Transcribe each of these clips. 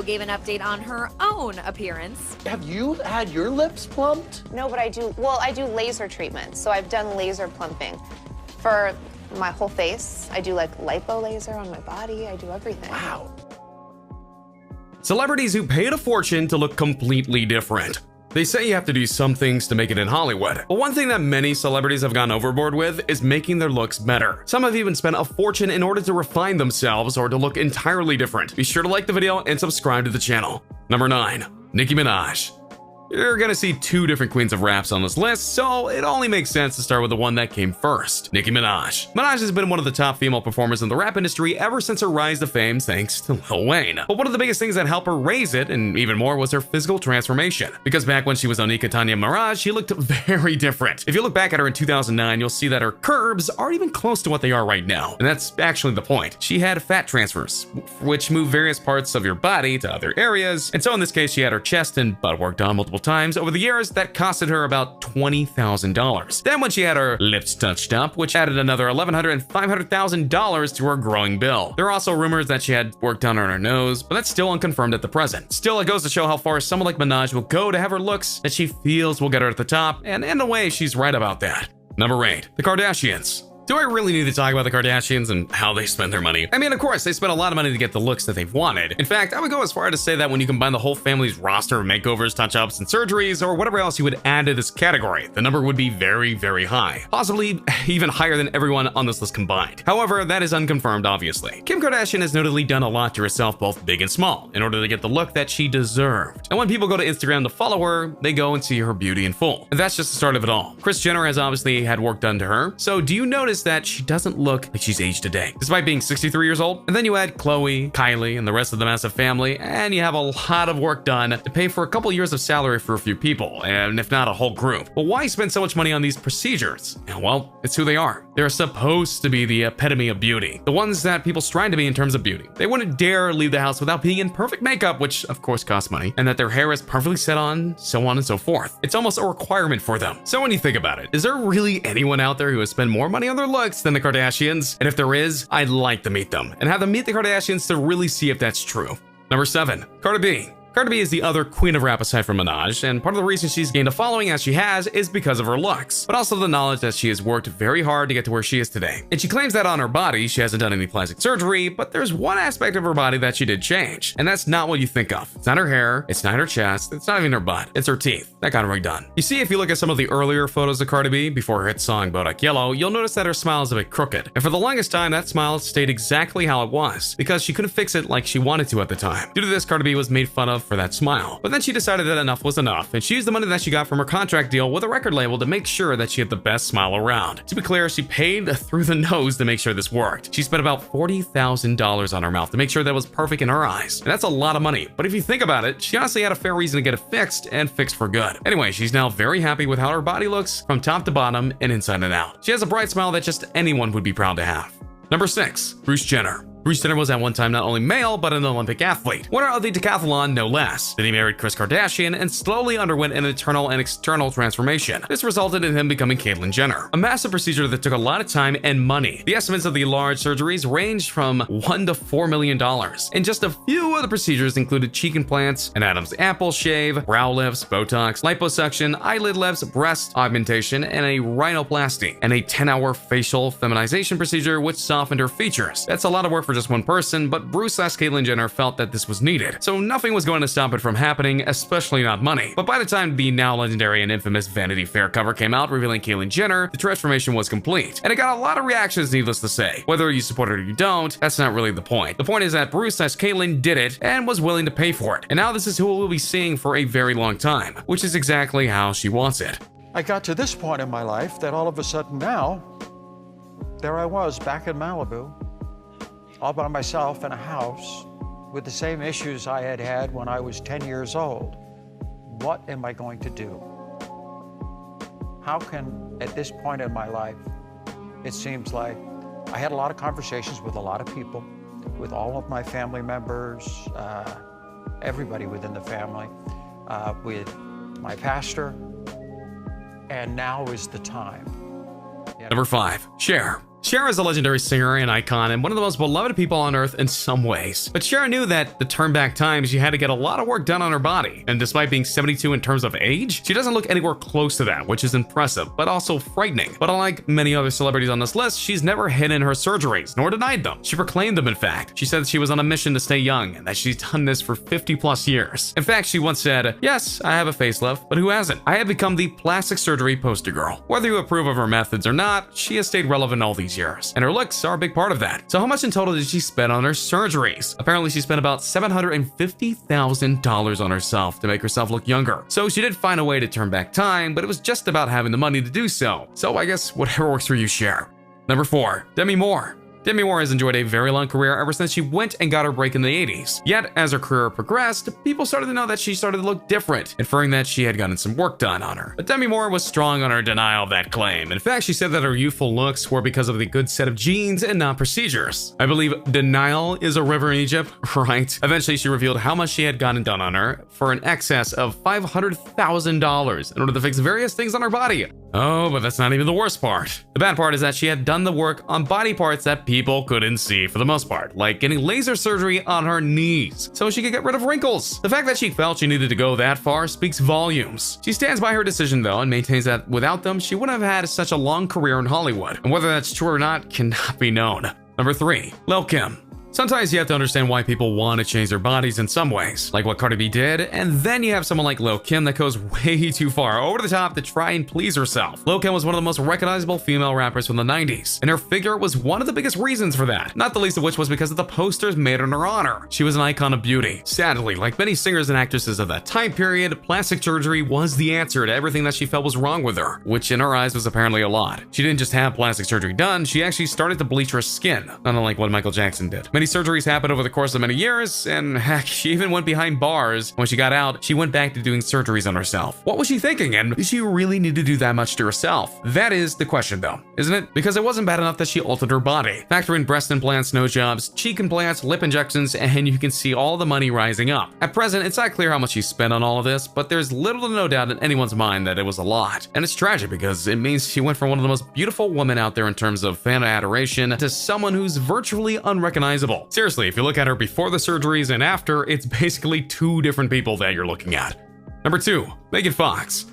gave an update on her own appearance. Have you had your lips plumped? No, but I do laser treatments. So I've done laser plumping for my whole face. I do like lipo laser on my body. I do everything. Wow. Celebrities who paid a fortune to look completely different. They say you have to do some things to make it in Hollywood, but one thing that many celebrities have gone overboard with is making their looks better. Some have even spent a fortune in order to refine themselves or to look entirely different. Be sure to like the video and subscribe to the channel. Number 9. Nicki Minaj. You're gonna see two different queens of raps on this list, so it only makes sense to start with the one that came first, Nicki Minaj. Minaj has been one of the top female performers in the rap industry ever since her rise to fame thanks to Lil Wayne. But one of the biggest things that helped her raise it, and even more, was her physical transformation. Because back when she was Onika Tanya Mirage, she looked very different. If you look back at her in 2009, you'll see that her curves aren't even close to what they are right now. And that's actually the point. She had fat transfers, which move various parts of your body to other areas. And so in this case, she had her chest and butt worked on multiple times over the years. That costed her about $20,000. Then when she had her lips touched up, which added another $1,100 and $500,000 to her growing bill. There are also rumors that she had work done on her nose, but that's still unconfirmed at the present. Still, it goes to show how far someone like Minaj will go to have her looks that she feels will get her at the top, and in a way, she's right about that. Number 8. The Kardashians. Do I really need to talk about the Kardashians and how they spend their money? I mean, of course, they spent a lot of money to get the looks that they've wanted. In fact, I would go as far as to say that when you combine the whole family's roster of makeovers, touch-ups, and surgeries, or whatever else you would add to this category, the number would be very, very high. Possibly even higher than everyone on this list combined. However, that is unconfirmed, obviously. Kim Kardashian has notably done a lot to herself, both big and small, in order to get the look that she deserved. And when people go to Instagram to follow her, they go and see her beauty in full. And that's just the start of it all. Kris Jenner has obviously had work done to her, so do you notice that she doesn't look like she's aged a day, despite being 63 years old? And then you add Khloe, Kylie, and the rest of the massive family, and you have a lot of work done to pay for a couple years of salary for a few people, and if not a whole group. But why spend so much money on these procedures? Well, it's who they are. They're supposed to be the epitome of beauty, the ones that people strive to be in terms of beauty. They wouldn't dare leave the house without being in perfect makeup, which of course costs money, and that their hair is perfectly set on, so on and so forth. It's almost a requirement for them. So when you think about it, is there really anyone out there who has spent more money on their looks than the Kardashians? And if there is, I'd like to meet them and have them meet the Kardashians to really see if that's true. Number 7. Cardi B. Cardi B is the other queen of rap aside from Minaj, and part of the reason she's gained a following as she has is because of her looks, but also the knowledge that she has worked very hard to get to where she is today. And she claims that on her body, she hasn't done any plastic surgery, but there's one aspect of her body that she did change, and that's not what you think of. It's not her hair, it's not her chest, it's not even her butt, it's her teeth. That got redone. You see, if you look at some of the earlier photos of Cardi B before her hit song Bodak Yellow, you'll notice that her smile is a bit crooked, and for the longest time, that smile stayed exactly how it was, because she couldn't fix it like she wanted to at the time. Due to this, Cardi B was made fun of for that smile. But then she decided that enough was enough, and she used the money that she got from her contract deal with a record label to make sure that she had the best smile around. To be clear, she paid through the nose to make sure this worked. She spent about $40,000 on her mouth to make sure that it was perfect in her eyes. And that's a lot of money, but if you think about it, she honestly had a fair reason to get it fixed, and fixed for good. Anyway, she's now very happy with how her body looks from top to bottom and inside and out. She has a bright smile that just anyone would be proud to have. Number 6. Bruce Jenner. Bruce Jenner was at one time not only male, but an Olympic athlete. Winner of the decathlon, no less. Then he married Kris Kardashian and slowly underwent an internal and external transformation. This resulted in him becoming Caitlyn Jenner. A massive procedure that took a lot of time and money. The estimates of the large surgeries ranged from $1 to $4 million. And just a few of the procedures included cheek implants, an Adam's apple shave, brow lifts, Botox, liposuction, eyelid lifts, breast augmentation, and a rhinoplasty, and a 10-hour facial feminization procedure which softened her features. That's a lot of work for just one person, but Bruce/Caitlyn Jenner felt that this was needed, so nothing was going to stop it from happening, especially not money. But by the time the now legendary and infamous Vanity Fair cover came out revealing Caitlyn Jenner, the transformation was complete, and it got a lot of reactions, needless to say. Whether you support it or you don't, that's not really the point. The point is that Bruce/Caitlyn did it and was willing to pay for it, and now this is who we'll be seeing for a very long time, which is exactly how she wants it. I got to this point in my life that all of a sudden now, there I was back in Malibu, all by myself in a house with the same issues I had had when I was 10 years old. What am I going to do? How can, at this point in my life, it seems like I had a lot of conversations with a lot of people, with all of my family members, everybody within the family, with my pastor, and now is the time. Number 5. Cher. Cher is a legendary singer and icon and one of the most beloved people on earth in some ways. But Cher knew that to turn back time, she had to get a lot of work done on her body. And despite being 72 in terms of age, she doesn't look anywhere close to that, which is impressive, but also frightening. But unlike many other celebrities on this list, she's never hidden her surgeries, nor denied them. She proclaimed them, in fact. She said that she was on a mission to stay young and that she's done this for 50 plus years. In fact, she once said, "Yes, I have a facelift, but who hasn't? I have become the plastic surgery poster girl. Whether you approve of her methods or not, she has stayed relevant all these years. And her looks are a big part of that." So how much in total did she spend on her surgeries? Apparently she spent about $750,000 on herself to make herself look younger. So she did find a way to turn back time, but it was just about having the money to do so. So I guess whatever works for you, Cher. Number 4, Demi Moore. Demi Moore has enjoyed a very long career ever since she went and got her break in the 80s. Yet, as her career progressed, people started to know that she started to look different, inferring that she had gotten some work done on her. But Demi Moore was strong on her denial of that claim. In fact, she said that her youthful looks were because of the good set of genes and not procedures. I believe denial is a river in Egypt, right? Eventually, she revealed how much she had gotten done on her for an excess of $500,000 in order to fix various things on her body. Oh, but that's not even the worst part. The bad part is that she had done the work on body parts that people couldn't see for the most part, like getting laser surgery on her knees so she could get rid of wrinkles. The fact that she felt she needed to go that far speaks volumes. She stands by her decision though and maintains that without them, she wouldn't have had such a long career in Hollywood. And whether that's true or not cannot be known. Number 3, Lil' Kim. Sometimes you have to understand why people want to change their bodies in some ways, like what Cardi B did, and then you have someone like Lil' Kim that goes way too far, over the top to try and please herself. Lil' Kim was one of the most recognizable female rappers from the 90s, and her figure was one of the biggest reasons for that, not the least of which was because of the posters made in her honor. She was an icon of beauty. Sadly, like many singers and actresses of that time period, plastic surgery was the answer to everything that she felt was wrong with her, which in her eyes was apparently a lot. She didn't just have plastic surgery done, she actually started to bleach her skin, not unlike what Michael Jackson did. Many surgeries happened over the course of many years, and heck, she even went behind bars. When she got out, she went back to doing surgeries on herself. What was she thinking, and did she really need to do that much to herself? That is the question though, isn't it? Because it wasn't bad enough that she altered her body. Factor in breast implants, nose jobs, cheek implants, lip injections, and you can see all the money rising up. At present, it's not clear how much she spent on all of this, but there's little to no doubt in anyone's mind that it was a lot. And it's tragic because it means she went from one of the most beautiful women out there in terms of fan adoration to someone who's virtually unrecognizable. Seriously, if you look at her before the surgeries and after, it's basically two different people that you're looking at. Number 2, Megan Fox.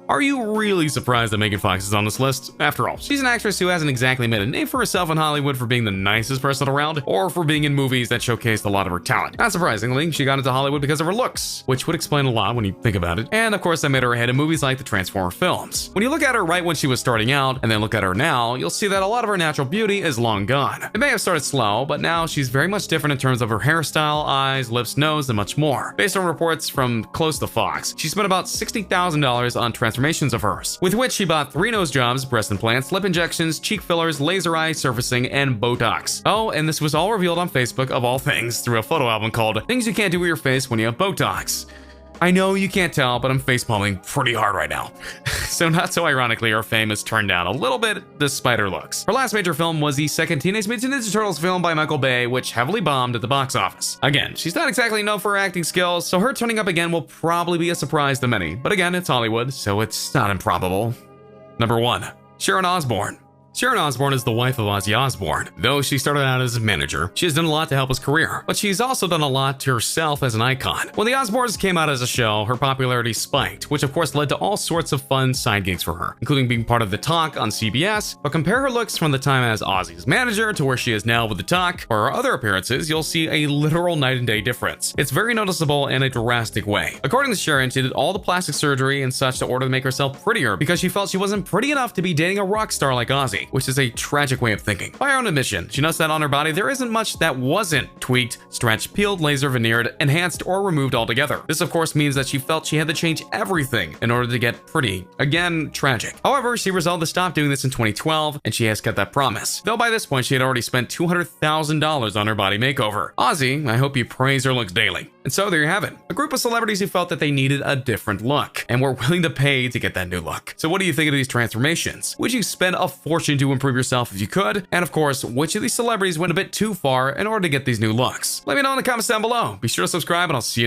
Are you really surprised that Megan Fox is on this list? After all, she's an actress who hasn't exactly made a name for herself in Hollywood for being the nicest person around, or for being in movies that showcased a lot of her talent. Not surprisingly, she got into Hollywood because of her looks, which would explain a lot when you think about it. And of course, that made her a hit in movies like the Transformers films. When you look at her right when she was starting out, and then look at her now, you'll see that a lot of her natural beauty is long gone. It may have started slow, but now she's very much different in terms of her hairstyle, eyes, lips, nose, and much more. Based on reports from close to Fox, she spent about $60,000 on transformations of hers, with which she bought 3 nose jobs, breast implants, lip injections, cheek fillers, laser eye surfacing, and Botox. Oh, and this was all revealed on Facebook of all things through a photo album called Things You Can't Do With Your Face When You Have Botox. I know you can't tell, but I'm facepalming pretty hard right now. So not so ironically, her fame has turned down a little bit despite her looks. Her last major film was the second Teenage Mutant Ninja Turtles film by Michael Bay, which heavily bombed at the box office. Again, she's not exactly known for her acting skills, so her turning up again will probably be a surprise to many. But again, it's Hollywood, so it's not improbable. Number 1, Sharon Osbourne. Sharon Osbourne is the wife of Ozzy Osbourne. Though she started out as a manager, she has done a lot to help his career, but she's also done a lot to herself as an icon. When the Osbournes came out as a show, her popularity spiked, which of course led to all sorts of fun side gigs for her, including being part of The Talk on CBS. But compare her looks from the time as Ozzy's manager to where she is now with The Talk, or her other appearances, you'll see a literal night and day difference. It's very noticeable in a drastic way. According to Sharon, she did all the plastic surgery and such in order to make herself prettier because she felt she wasn't pretty enough to be dating a rock star like Ozzy, which is a tragic way of thinking. By her own admission, she knows that on her body there isn't much that wasn't tweaked, stretched, peeled, laser veneered, enhanced, or removed altogether. This of course means that she felt she had to change everything in order to get pretty. Again, tragic. However, she resolved to stop doing this in 2012, and she has kept that promise. Though by this point she had already spent $200,000 on her body makeover. Ozzy, I hope you praise her looks daily. And so there you have it. A group of celebrities who felt that they needed a different look, and were willing to pay to get that new look. So what do you think of these transformations? Would you spend a fortune to improve yourself if you could? And of course, which of these celebrities went a bit too far in order to get these new looks? Let me know in the comments down below. Be sure to subscribe, and I'll see you next time.